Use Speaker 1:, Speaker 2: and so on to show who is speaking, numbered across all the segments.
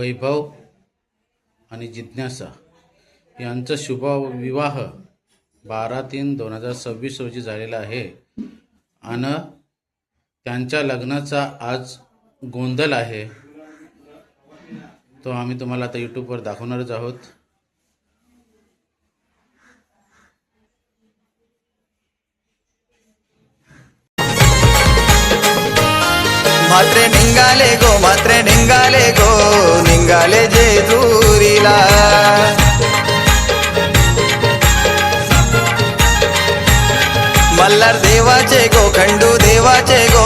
Speaker 1: वैभव आणि जिज्ञासा यांचा शुभ विवाह 12/3/2026 रोजी झालेला आहे आणि त्यांच्या लग्नाचा आज गोंधळ आहे, तो आम्ही तुम्हाला आता यूट्यूबवर दाखवणारच आहोत।
Speaker 2: मात्रे निघाले गो निघाले जेजुरीला। मल्हार देवाचे गो खंडू देवाचे गो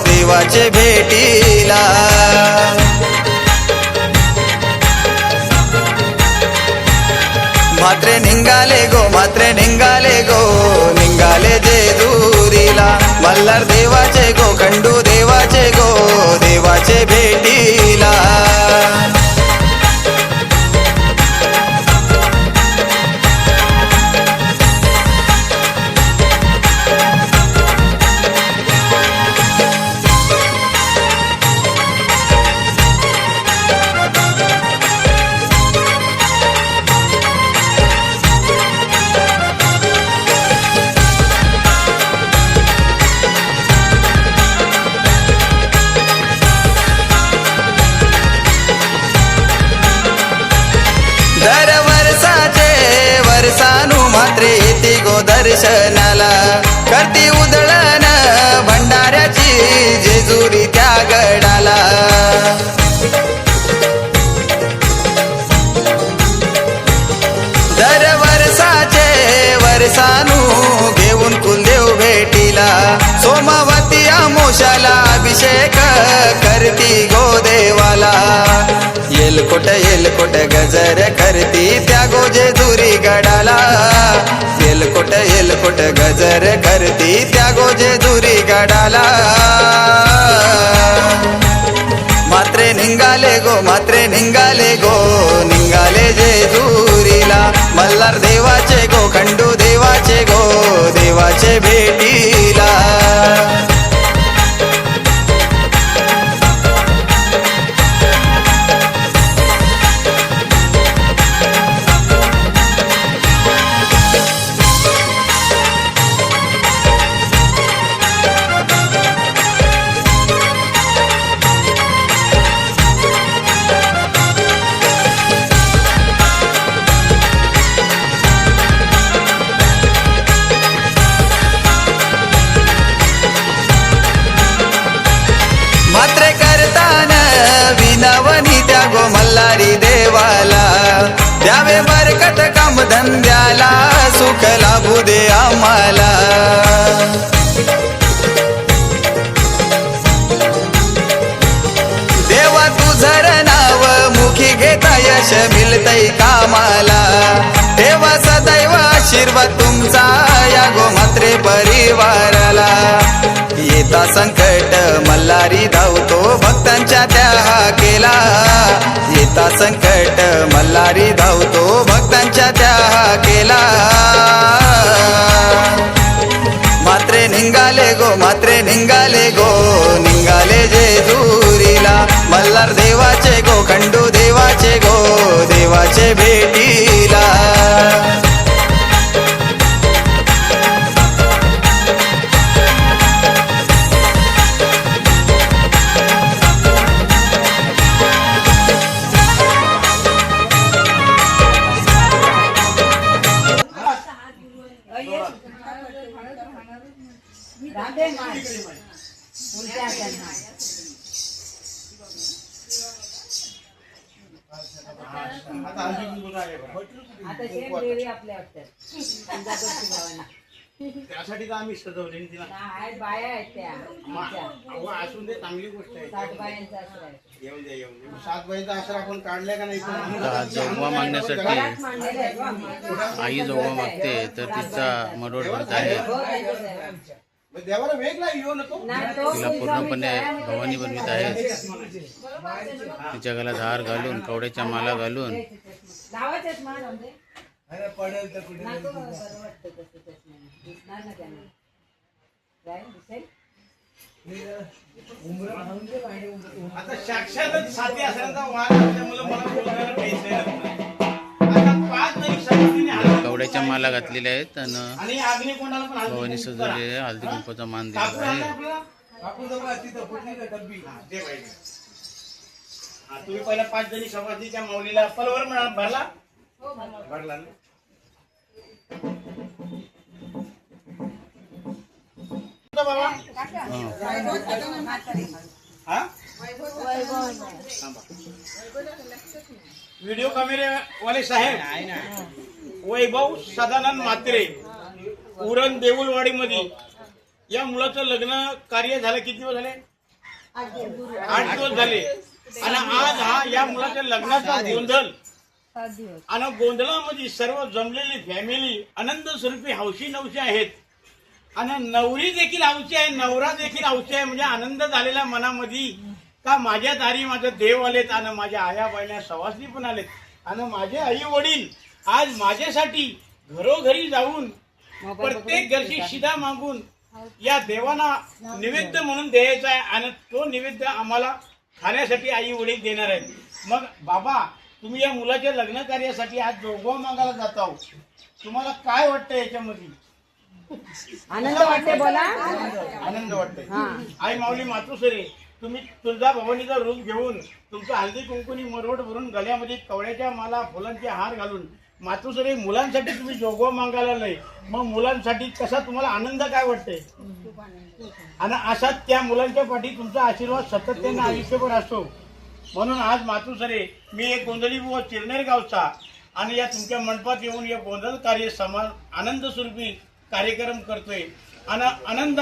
Speaker 2: देवाचे भेटीला। मात्रे निघाले गो निघाले जेजुरीला। मल्हार देवाचे गो खंडू देवाचे गो देवाचे भेटीला। दर वर्षानु मात्रे येते गो दर्शनाला। करती उधळण भंडाऱ्याची जेजुरी त्या गडाला। दर वर्षानु घेऊन कुलदेव भेटीला। सोमवती अमोशाला अभिषेक करती गो देवाला। येलकोट गजर करती त्या गो जेजुरी गडाला। येलकोट गजर करती त्या गो जेजुरी गडाला। मात्रे निघाले गो निघाले जेजुरीला। मल्हार देवाचे गो खंडू देवाचे गो देवाचे भेटीला। मात्रे करताना विनवणी त्या गो मल्हारी देवाला। द्यावे बरकत काम धंद्याला सुख लाभू दे आम्हाला। देवा तुझर नाव मुखी घेता यश मिळतय कामाला। देवा सदैव आशीर्वाद तुमचा या गो मात्रे परिवाराला। येता संकट मल्हारी धावतो भक्तांच्या त्या हाकेला। येता संकट मल्हारी धावतो भक्तांच्या त्या हाकेला। मात्रे निघाले गो निघाले जेजुरीला। मल्हार देवाचे गो खंडू देवाचे गो देवाचे भेटीला।
Speaker 3: त्यासाठी तर आम्ही सजवले तिला
Speaker 4: बाया आहेत त्या
Speaker 3: असून दे, चांगली गोष्ट आहे।
Speaker 4: 7 बायांचा आश्रय आहे।
Speaker 3: येऊन दे 7 बाईचा आश्रय आपण काढलाय का नाही?
Speaker 1: जोगवा मागण्यासाठी आई जोगवा मागते तर तिचा मरोड भरत आहे।
Speaker 3: देवाला वेगळा येऊ नको,
Speaker 1: तिला पूर्णपणे भवानी बनवित आहेत। तिच्या गळ्यात हार घालून कवड्याच्या माला घालून
Speaker 4: पडेल तर कुठे
Speaker 3: आता साक्षातच साथी असल्याचा वाद असल्यामुळे मला बोलायला काहीच नाही. आता 5 जणी समितीने हात
Speaker 1: कवड्याच्या माला घातलेल्या आहेत आणि
Speaker 3: आणि अग्निकोंडाला पण हळदी
Speaker 1: भवानी
Speaker 3: कुंकू करा.
Speaker 1: सजवलेले हळदी कुंकूचा मान
Speaker 3: कापूर
Speaker 1: दिलेला
Speaker 3: आणलाय
Speaker 1: आहे.
Speaker 3: आपल्याला?
Speaker 4: कापूर जवळ तिथं फुटली का डब्बी
Speaker 3: ते पाहिजे. तुम्ही पहिला 5 जणी सभाजीच्या माऊलीला पलवर भरला भरला ना. बाबा हा व्हिडिओ कॅमेरेवाले साहेब वैभव सदानंद म्हात्रे उरण देऊळवाडी मध्ये या मुलाचं लग्न कार्य झालं. किती दिवस झाले? 8 दिवस झाले. आणि आज हा या मुलाच्या लग्नाचा गोंधळ आणि गोंधळामध्ये सर्व जमलेली फॅमिली आनंद स्वरूपी हौशी नवशी आहेत. आणि नवरी देखील हौशी आहे, नवरा देखील हौशी आहे. म्हणजे आनंद झालेला मनामध्ये का माझ्या दारी माझं देव आलेत आणि माझ्या आया बहिण्या सवासनी पण आलेत. आणि माझे आई वडील आज माझ्यासाठी घरोघरी जाऊन प्रत्येक घरची शिदा मागून या देवांना नैवेद्य म्हणून द्यायचा आहे. आणि तो नैवेद्य आम्हाला खाण्यासाठी आई वडील देणार आहेत. मग बाबा तुम्ही या मुलाच्या लग्न कार्यासाठी आज जोगवा मागायला जात आहोत. तुम्हाला काय वाटतं याच्यामध्ये?
Speaker 4: आनंद वाटते बोला.
Speaker 3: आनंद वाटतोय. आई माऊली मातोश्री तुम्ही तुळजा भवानीचा रूप घेऊन तुमचं हळदी कुंकुनी मरोड भरून गळ्यामध्ये कवड्याच्या माला फुलांचे हार घालून मातोश्री मुलांसाठी तुम्ही जोगवा मागायला नाही. मग मुलांसाठी कसा तुम्हाला आनंद काय वाटतंय? आणि असाच त्या मुलांच्या पाठी तुमचा आशीर्वाद सतत त्यांना आयुष्यभर असतो. म्हणून आज मातोश्री मी एक गोंधळी व चिरनेर गावचा आणि या तुमच्या मंडपात येऊन या गोंधळ कार्य समान आनंद स्वरूपी कार्यक्रम करतोय. आणि आनंद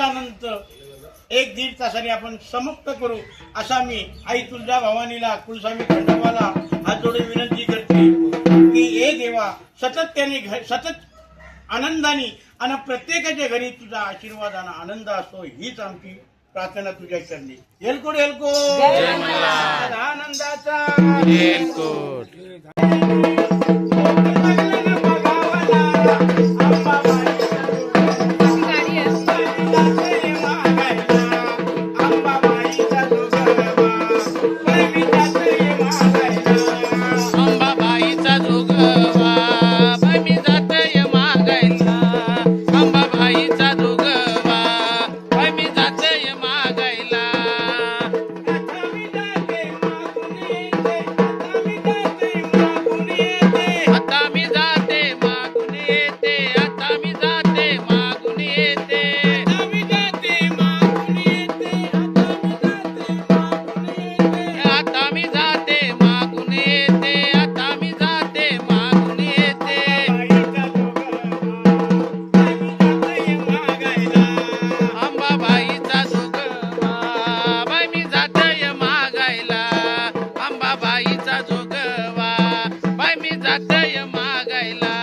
Speaker 3: 1-1.5 तासाने आपण समाप्त करू असा मी आई तुळजा भवानीला कुलस्वामी खंडोबाला हात जोडून विनंती करते की हे देवा सतत त्याने सतत आनंदाने आणि प्रत्येकाच्या घरी तुझा आशीर्वाद आणि आनंद असतो हीच आमची प्रार्थना तुझ्या चरणी. एलकोट एलकोट आनंदाचा
Speaker 1: एलकोट. अंबाबाईचा जोगवा बाई मी जातय मागायला. अंबाबाईचा जोगवा बाई मी जातय मागायला. आता मी जाते मागून येते. आता मी जाते मागून येते. आता मी जाते मागून येते. आता मी जाते मागून येते. अंबाबाईचा जोगवा बाई मी जातय मागायला. अंबाबाईचा जोगवा बाई मी जातय मागायला.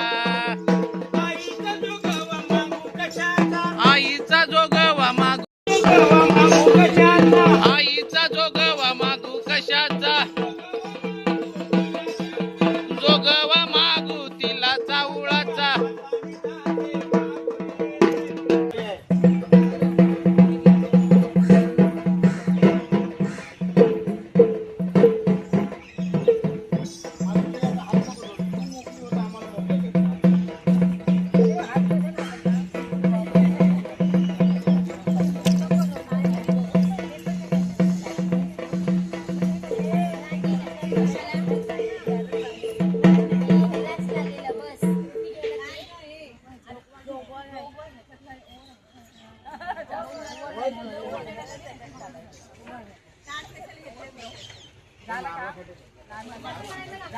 Speaker 1: आईचा जोगवा मागू आईचा जोगवा मागू कशाचा. जोगवा मागू तिला चावळाचा.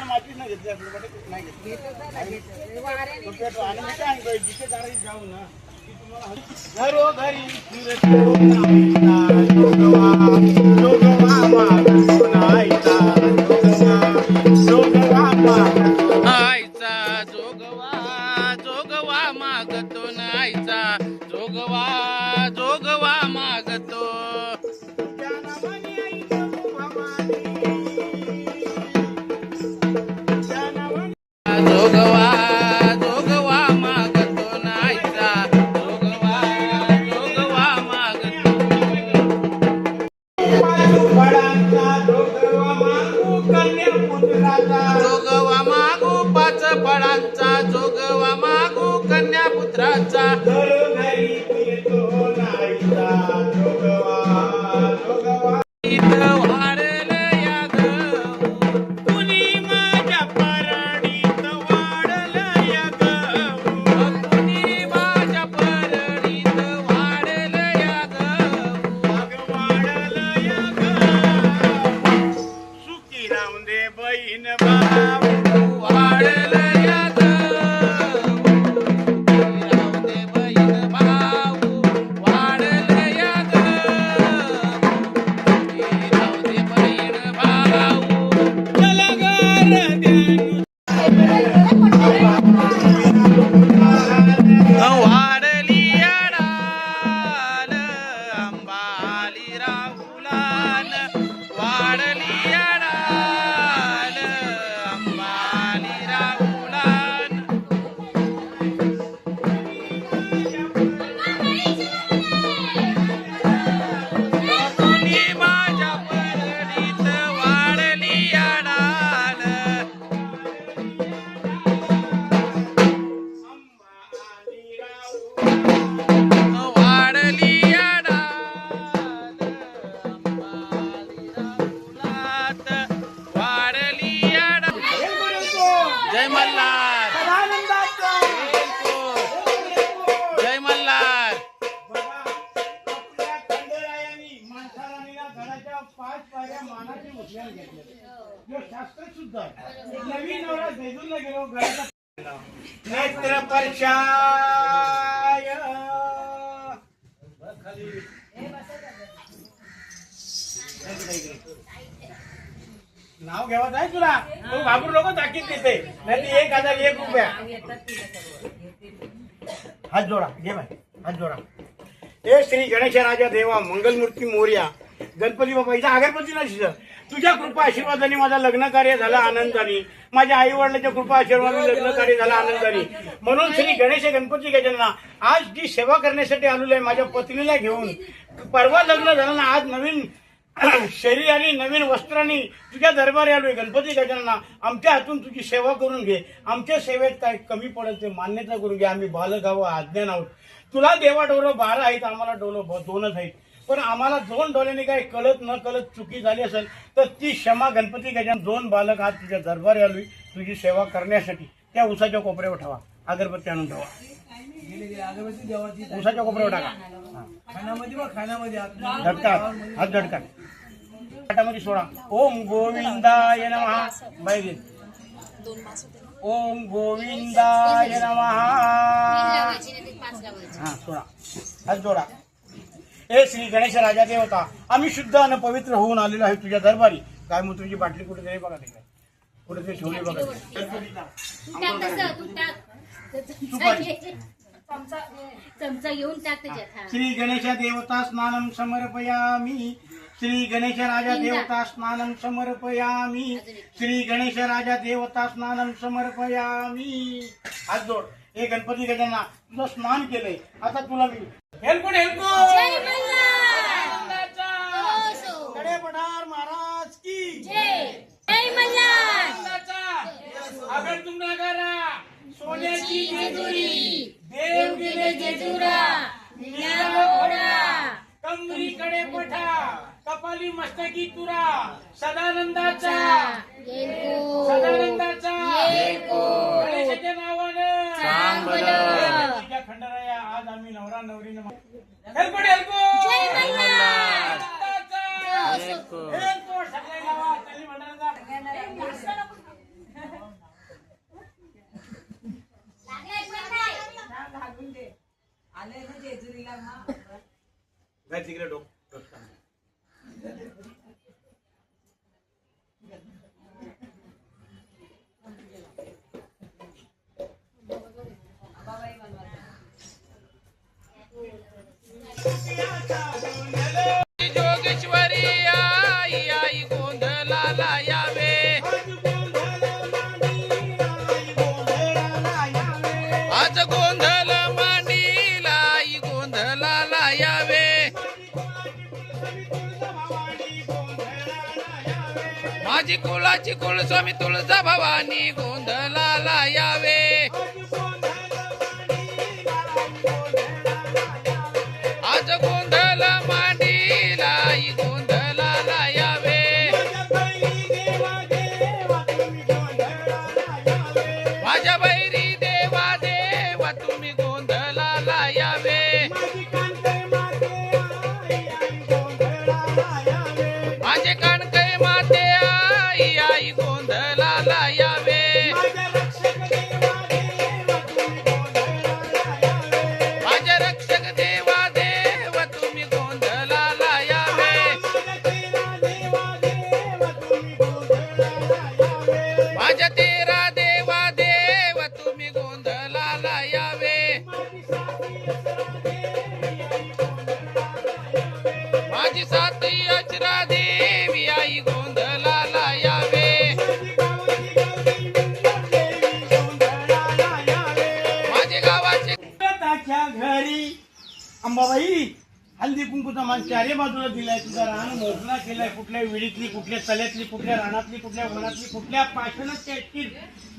Speaker 3: मातीच नाही घेतली आपल्याकडे नाही घेतली. आणि मी काय आणतोय जिथे जाणारी जाऊ ना की तुम्हाला घरोघरी फिरतो जोगवा मागतो नाहीचा. जोगवा मागतो
Speaker 1: आईचा जोगवा मागतो नाहीचा. जोगवा मागतो. जोगवा मागतो नाहीचा. जोगवा मागतो. फुलांचा जोगवा मागू कन्या पुत्राचा
Speaker 3: घरोघरी फिरतो नाहीचा जोगवा जोगवा
Speaker 1: इथं वाढलं या गहू
Speaker 3: कुणी माझ्या परडीत वाढलं या गहू
Speaker 1: कुणी माझ्या परडीत वाढलं या गहू
Speaker 3: अगं वाढलं या गहू सुखी राहून दे बहीण भाऊ
Speaker 1: वाढलं या गहू राहू दे बहीण भाऊ वाढलं या गहू राहू दे बहीण भाऊ
Speaker 3: कलाकार द्यानु
Speaker 1: वाढली अडाल अंबाली राहुलान वाढली अडाल अंबाली राहुलान कुणी माझ्या परडीत वाढली अडाल वाढली अडाल अंबाली राहुलात वाढली अडाल जय मल्हार जय मल्हार
Speaker 3: आपल्या खंडेरायांनी माणसाला घराच्या 5 पायऱ्या मानाची उचलायला घेतल्या शास्त्र सुद्धा आहे. नवीन नवरा जेजूरला गेलो घराचा नेत्र परशाय नाव घ्यावं नाही तुला तो घाबरू नको ताकीद देते नाही ते 1001 रुपया हात जोडा घे भाई हात जोडा हे श्री गणेश राजा देवा मंगलमूर्ती मोर्या गणपती बाबा इथं अगरबत्ती नाही तुझ्या कृपा आशीर्वादाने माझं लग्न कार्य झालं आनंदाने माझ्या आई वडिलांच्या कृपा आशीर्वादाने लग्न कार्य झालं आनंदाने म्हणून श्री गणेश गणपती गजानना आज जी सेवा करण्यासाठी आलेलो आहे माझ्या पत्नीला घेऊन परवा लग्न झालं ना आज नवीन शरीराने नवीन वस्त्रांनी तुझ्या दरबारी आलोय गणपती गजानना आमच्या हातून तुझी सेवा करून घे आमच्या सेवेत काय कमी पडेल ते मान्यता करून घे आम्ही बालक आहोत अज्ञान आहोत तुला देवा डोलं 12 आहेत आम्हाला डोलं 2च आहेत पण आम्हाला 2 डोळ्यांनी काही कळत न कळत चुकी झाली असेल तर ती क्षमा गणपती गजानन 2 बालक आज तुझ्या दरबारी आलोय तुझी सेवा करण्यासाठी त्या उसाच्या कोपऱ्यावर ठेवा अगरबत्ती आणून ठेवा
Speaker 4: अगरबत्ती देवाची
Speaker 3: उसाच्या कोपऱ्यावर टाका
Speaker 4: खाण्यामध्ये बघ खाण्यामध्ये
Speaker 3: झटका हात झटका हातामध्ये सोडा ओम गोविंदाय नमः बाई घे ओम गोविंदाय नमः हा सोडा हात जोडा हे श्री गणेश राजा देवता आम्ही शुद्ध आणि पवित्र होऊन आलेलो आहे तुझ्या दरबारी काय मग तुझी बाटली कुठे तरी बघा तिकडे कुठे तरी ठेवली बघा
Speaker 5: चमचा घेऊन टाक त्याच्यात
Speaker 3: श्री गणेश देवता स्नानं समर्पयामी श्री गणेश राजा देवता स्नानं समर्पयामी श्री गणेश राजा देवता स्नानं समर्पयामी हात जोड हे गणपती गजानना तुझं स्नान केलंय आता तुला मी हेल्प कडे पठार महाराज की अगर तुम ना करा सोन्याची जेजुरी देव गेले जेजुरा निळा घोडा कमरीकडे पठा कपाली मस्तकी तुरा सदानंदाचा गणेशाच्या नावानं तुझ्या खंडराया आज आम्ही नवरा नवरीनं
Speaker 4: आले ना जेजुरीला
Speaker 3: तिकडे डोक
Speaker 1: जोगेश्वरी आई आई गोंधळाला यावे आज गोंधळ मांडीला आई गोंधळाला यावे माझी कुळाची कुलस्वामी तुळजा भवानी गोंधळाला यावे
Speaker 3: अंबाबाई हल्दी कुंकूचा मान चारी बाजूला दिलाय, तुझा रान मोकळा केलाय, कुठल्या विडीतली, कुठल्या तल्यातली, कुठल्या रानातली, कुठल्या वनातली, कुठल्या पाषाणात असतील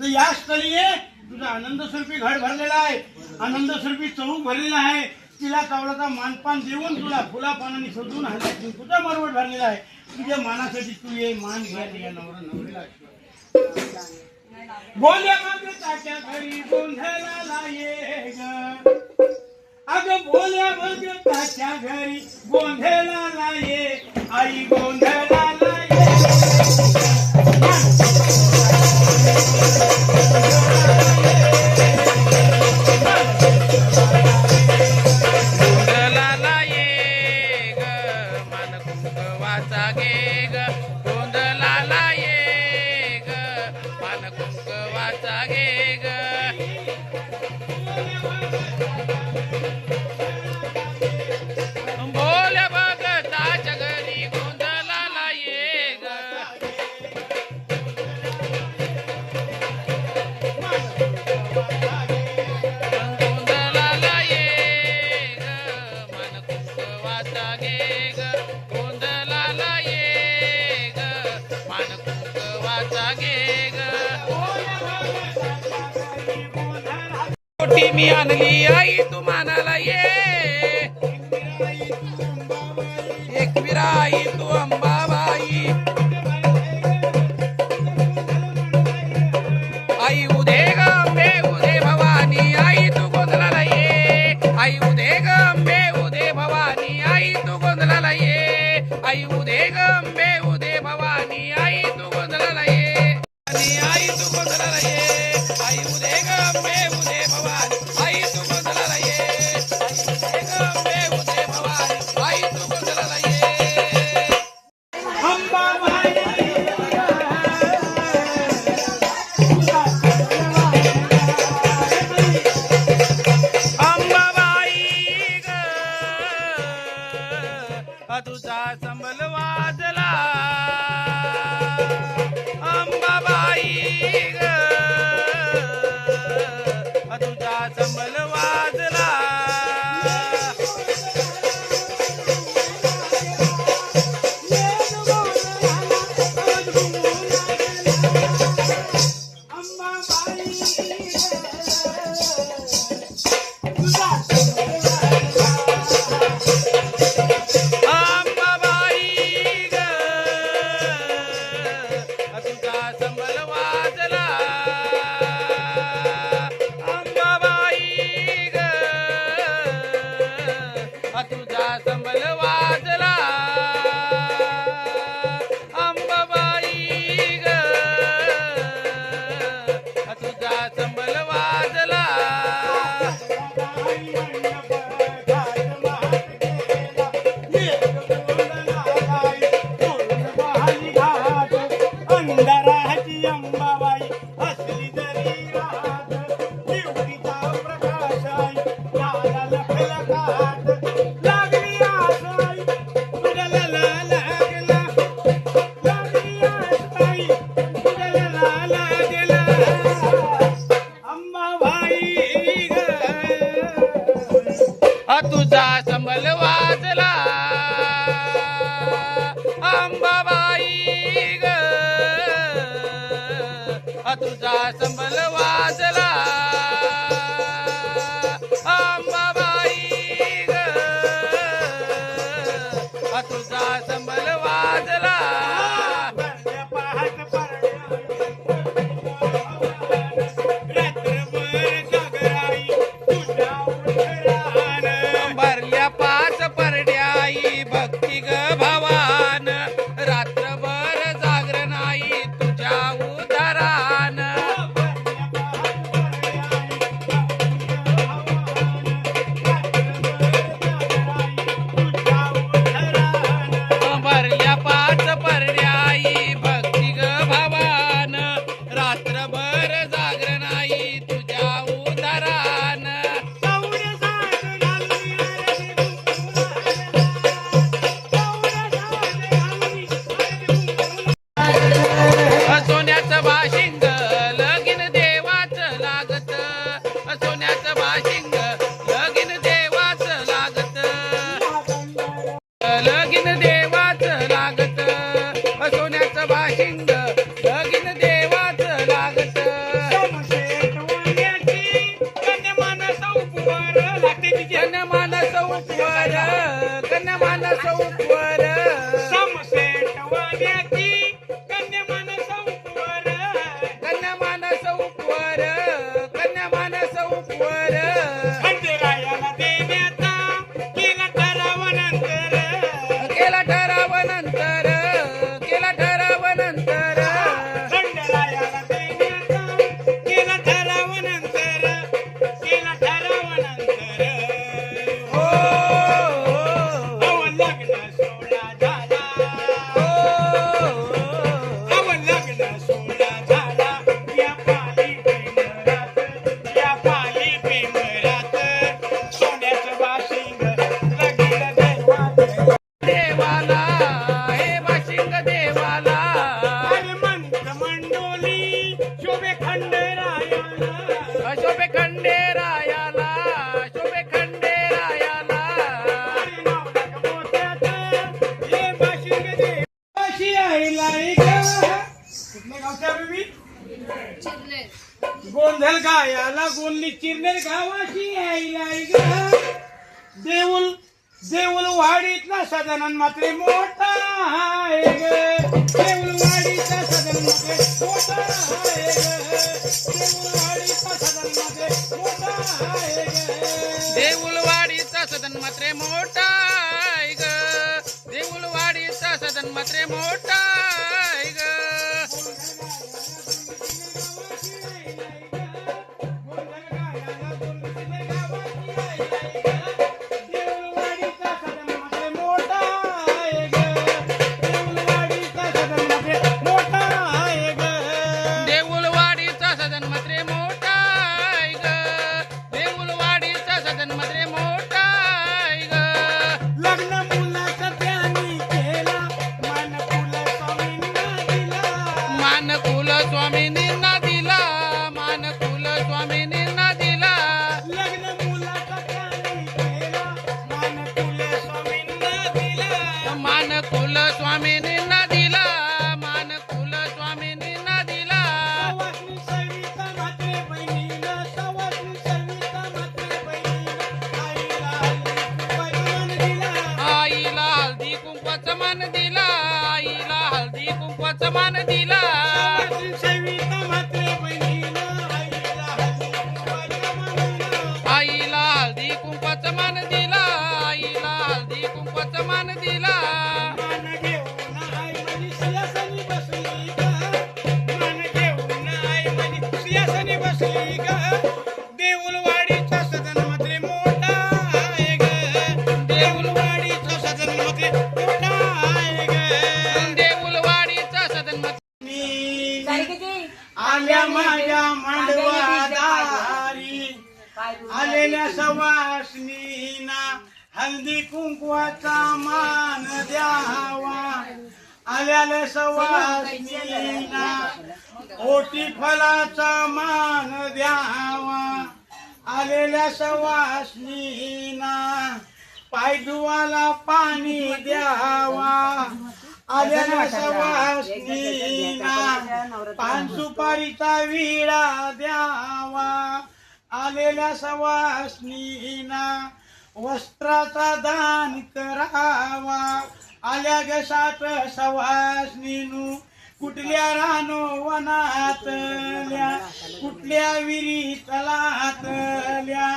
Speaker 3: तर या स्थळी ये. तुझा आनंद स्वरूपी घड भरलेला आहे, आनंद स्वरूपी चौक भरलेला आहे. तिला कावळाचा मानपान देऊन तुला फुला पानाने सजून हल्दी कुंकूचा मरवट भरलेला आहे. तुझ्या मानासाठी तू ये, मान घ्या नवरा नवरीला. बोल्या मग ताच्या घरी गोंधळाला ये ग, अगं बोल्या मग ताच्या घरी गोंधळाला ये, आई गोंधळाला ये.
Speaker 1: गोंधळाला ये ग, मान कुंकवाचा घे ग. गोंधळाला ये ग, मान कुंकवाचा घे ग. बोल्या भगताच्या घरी गोंधळाला ये ग. गोंधळाला ये ग, मन कुंकवाचा घे ग. गोंधळाला ये ग, मन कुंकवाचा घे ग. मोठी मी आणली आई तू मानाला ये, एक विराई तू अंबाबाई. आई उदे ग अंबे उदे भवानी, आई तू गोंधळाला ये. आई उदे ग अंबे उदे भवानी, आई तू गोंधळाला ये. आई उदे ग अंबे उदे भवानी, आई तू गोंधळाला ये. आई तू गोंधळाला ये. आई उदे ग अंबे उदे भवानी, आई तू गोंधळाला ये. आई उदे ग अंबे उदे भवानी, आई तू गोंधळाला ये.
Speaker 3: अंबाबाई
Speaker 1: अंबाबाई ग, तुझा संबल वाजला. अंबाबाई ग, तुझा संबल वाजला. अंबाबाई ग, तुझा संबल वाजला. अंबाबाई ग, तुझा संबल वाजला. अंबाबाई ग, तुझा संबल वाजला.
Speaker 3: अंधाराची अंबाबाई असली तरी राहत, दिवटीचा प्रकाश आई याला लखलखाट. लागली आसाई तुझ्याला लागला, लागली आसाई तुझ्याला लागला. अंबाबाई ग,
Speaker 1: तुझा संबल वाजला. अंबाबाई ग, तुझा संबल वाजला. अंबाबाई ग, तुझा संबल वाजला.
Speaker 3: पहाट रात्रभर जागराई तुझ्या उठरान.
Speaker 1: भरल्या पाच परड्याई भक्ती ग भवान, रात्रभर जागरण आई तुझ्या उदरान. शोभे खंडेरायाला शोभे खंडेरायाला
Speaker 3: कुठल्या गावच्या बेबी गोंधळ गायाला गोंधली चिरनेर गावाची यायला देऊळ देऊळ वाडीतला सदनन मात्र मोठा आहे ग देऊळ वाडीचा सदन मात्र मोठा आहे ग देऊळवाडीचा सदन मात्र मोठा आहे ग देऊळवाडीचा सदन मात्र मोठा आहे ग देऊळवाडीचा सदन मात्र मोठा आहे ग देऊळवाडीचा सदन मात्र मोठा आहे ग लग्न मुलाचा त्यांनी केला मानकुल स्वामींना दिला मानकुल स्वामींना दिला लग्न मुलाचा त्यांनी केला मानकुल स्वामींना दिला मानकुल स्वामींना दिला आईला हळदी कुंकवाचा मान दिला आईला हळदी कुंकवाचा मान दिला आईला हळदी कुंकवाचा मान दिला आईला हळदी कुंकवाचा मान दिला देऊळवाडीचा सदन मात्र मोठा आहे ग देऊळवाडीचा सदन मात्र मोठा आहे ग देऊळवाडीचा सदन मात्र आल्या माझ्या मांडवा दारी आलेल्या सवासनीना हल्दी कुंकवाचा मान द्यावा आल्याल्या सवासनीना ओटी फलाचा मान द्यावा आलेल्या सवासनीना पायधुवाला पाणी द्यावा आलेल्या सवासनीना पान सुपारीचा विडा द्यावा आलेल्या सवासनीना वस्त्राचा दान करावा आल्या गसात सवासनीनू कुठल्या रानो वनातल्या कुठल्या विरी तलातल्या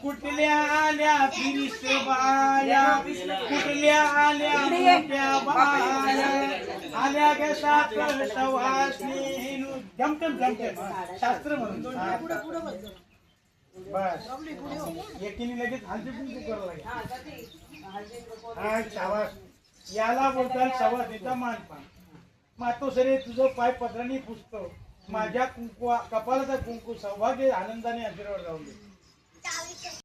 Speaker 3: कुठल्या आल्या फिरिस बाया कुठल्या आल्या मोठ्या बाया आल्या गसात सवासनीनू जमतम शास्त्र म्हणून बस एकीने लगेच हलती कुंकू करावं लागेल हा शाबास याला बोलतात सवासनीचा मानपान मातोश्री तुझं पाय पत्राने पुसतो माझ्या कुंकू कपाळाचा कुंकू सौभाग्य आनंदाने आशीर्वाद जाऊन दे